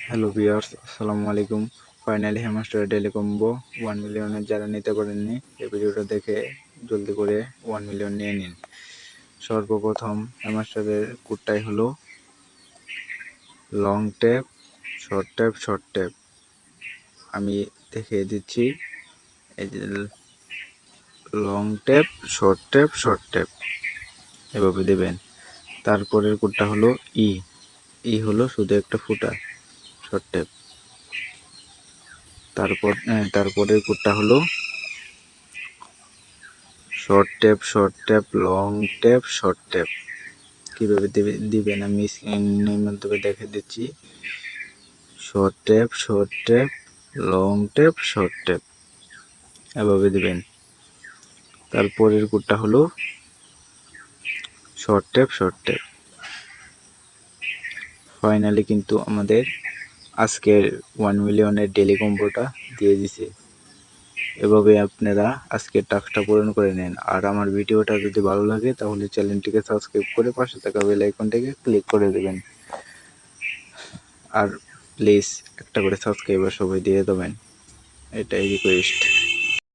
Hello viewers, আসসালামু আলাইকুম। Finally hamster daily combo 1 মিলিয়নের যারা নিতে পারেননি এই ভিডিওটা দেখে জলদি করে 1 মিলিয়ন নিয়ে নিন। সর্বপ্রথম হ্যামস্টারের কোডটাই হলো long tap short tap short tap. আমি দেখিয়ে দিচ্ছি, এই যে long tap short tap short tap এভাবে দেবেন। তারপরের কোডটা হলো ই হলো শুধু একটা ফুটা শর্ট ট্যাপ। তারপরের কোডটা হলো short tap long tap short tap. কীভাবে দিবেন আমি স্ক্রিনের মাধ্যমে দেখে দিচ্ছি। Short tap long tap short tap এভাবে দিবেন। তারপরের কোডটা হলো শর্ট ট্যাপ। ফাইনালি কিন্তু আমাদের আজকের 1 মিলিয়নের ডেলি কম্বোটা দিয়ে দিছে। এভাবে আপনারা আজকের টাস্কটা পূরণ করে নেন। আর আমার ভিডিওটা যদি ভালো লাগে তাহলে চ্যানেলটিকে সাবস্ক্রাইব করে পাশে থাকা বেল আইকনটিকে ক্লিক করে দেবেন। আর প্লিজ একটা করে সাবস্ক্রাইবার সবাই দিয়ে দেবেন, এটাই রিকোয়েস্ট।